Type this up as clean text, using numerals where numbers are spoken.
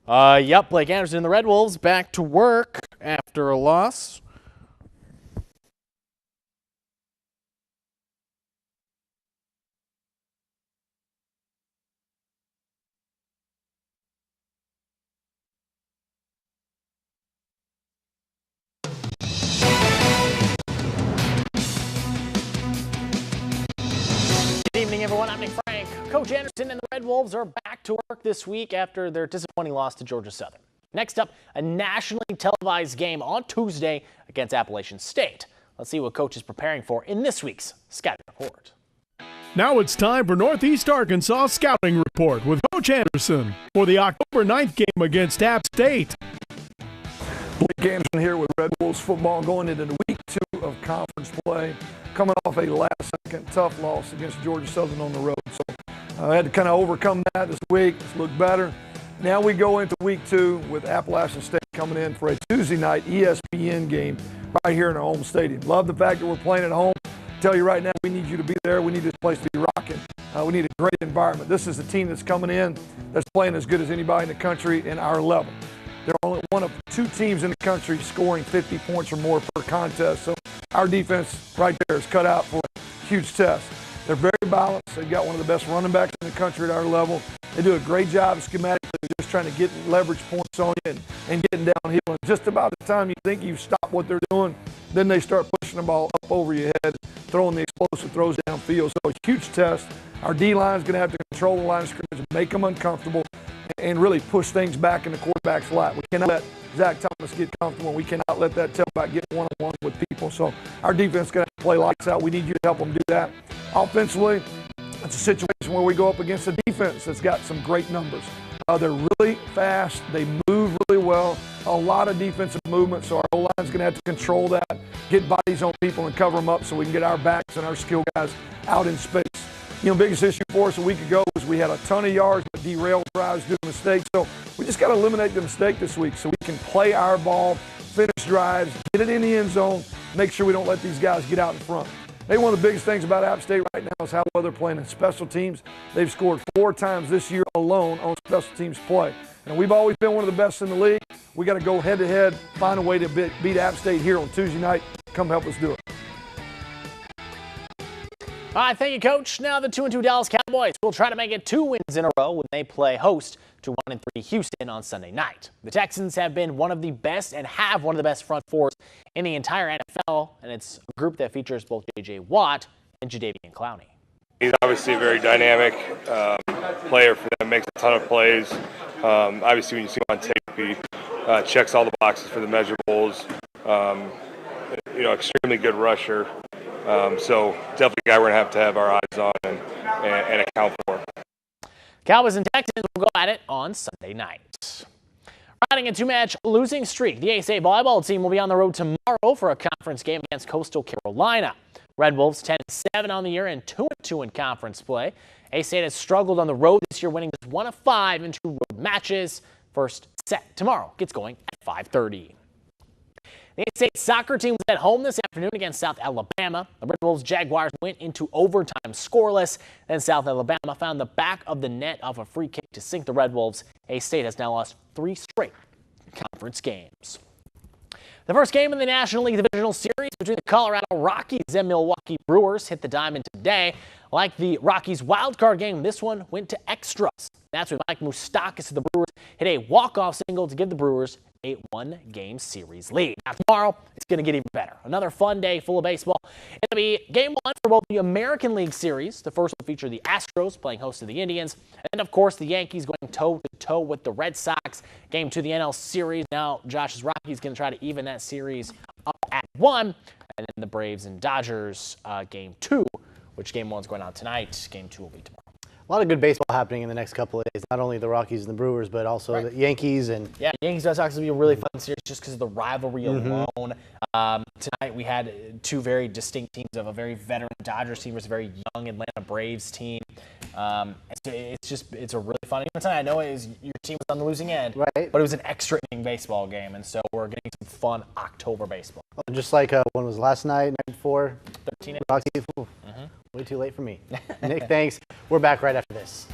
Yep, Blake Anderson and the Red Wolves back to work after a loss. Good evening, everyone. I'm Nick Frank. Coach Anderson and the Red Wolves are back to work this week after their disappointing loss to Georgia Southern. Next up, a nationally televised game on Tuesday against Appalachian State. Let's see what Coach is preparing for in this week's Scouting Report. Now it's time for Northeast Arkansas Scouting Report with Coach Anderson for the October 9th game against App State. Blake Anderson here with Red Wolves football going into week 2 of conference play, coming off a last-second tough loss against Georgia Southern on the road. So I had to kind of overcome that this week. It's looked better. Now we go into week 2 with Appalachian State coming in for a Tuesday night ESPN game right here in our home stadium. Love the fact that we're playing at home. Tell you right now, we need you to be there. We need this place to be rocking. We need a great environment. This is a team that's coming in that's playing as good as anybody in the country in our level. They're only one of 2 teams in the country scoring 50 points or more per contest. So our defense right there is cut out for a huge test. They're very balanced. They've got one of the best running backs in the country at our level. They do a great job schematically just trying to get leverage points on you and getting downhill. And just about the time you think you've stopped what they're doing, then they start pushing the ball up over your head, throwing the explosive throws downfield. So a huge test. Our D-line is going to have to control the line of scrimmage, make them uncomfortable, and really push things back in the quarterback's lap. We cannot let Zach Thomas get comfortable. We cannot let that tailback get one-on-one with people. So our defense is going to have to play lights out. We need you to help them do that. Offensively, it's a situation where we go up against a defense that's got some great numbers. They're really fast. They move really well. A lot of defensive movement, so our O-line is going to have to control that, get bodies on people and cover them up so we can get our backs and our skill guys out in space. You know, biggest issue for us a week ago was we had a ton of yards but derailed drives due to mistakes. So we just got to eliminate the mistake this week so we can play our ball, finish drives, get it in the end zone, make sure we don't let these guys get out in front. I think one of the biggest things about App State right now is how well they're playing in special teams. They've scored 4 times this year alone on special teams play. And we've always been one of the best in the league. We got to go head-to-head, find a way to beat App State here on Tuesday night. Come help us do it. All right, thank you, Coach. Now the 2-2 Dallas Cowboys will try to make it 2 wins in a row when they play host to 1-3 Houston on Sunday night. The Texans have been one of the best and have one of the best front fours in the entire NFL, and it's a group that features both J.J. Watt and Jadeveon Clowney. He's obviously a very dynamic player for them, makes a ton of plays. Obviously, when you see him on tape, he checks all the boxes for the measurables. Extremely good rusher. So definitely a guy we're going to have our eyes on and account for. Cowboys and Texans will go at it on Sunday night. Riding a 2-match losing streak, the A-State volleyball team will be on the road tomorrow for a conference game against Coastal Carolina. Red Wolves 10-7 on the year and 2-2 in conference play. A-State has struggled on the road this year, winning just 1 of 5 in 2 road matches. First set tomorrow gets going at 5:30. The A-State soccer team was at home this afternoon against South Alabama. The Red Wolves Jaguars went into overtime scoreless. Then South Alabama found the back of the net off a free kick to sink the Red Wolves. A-State has now lost 3 straight conference games. The first game in the National League Divisional Series between the Colorado Rockies and Milwaukee Brewers hit the diamond today. Like the Rockies wildcard game, this one went to extras. That's when Mike Moustakas of the Brewers hit a walk-off single to give the Brewers a 1-game series lead. Now tomorrow, it's going to get even better. Another fun day full of baseball. It'll be game 1 for both the American League Series. The first will feature the Astros playing host to the Indians. And, of course, the Yankees going toe-to-toe with the Red Sox. Game 2 of the NL Series. Now Josh's Rockies going to try to even that series up at 1. And then the Braves and Dodgers game 2, which game 1's going on tonight. Game 2 will be tomorrow. A lot of good baseball happening in the next couple of days. Not only the Rockies and the Brewers, but also the Yankees. And yeah, Yankees Red Sox will be a really fun series just because of the rivalry alone. Tonight we had 2 very distinct teams of a very veteran Dodgers team versus a very young Atlanta Braves team. It's a really fun game. Tonight I know your team was on the losing end, right? But it was an extra inning baseball game, and so we're getting some fun October baseball. Just like when was last night before 13. Rockies. Way too late for me. Nick, thanks. We're back right after this.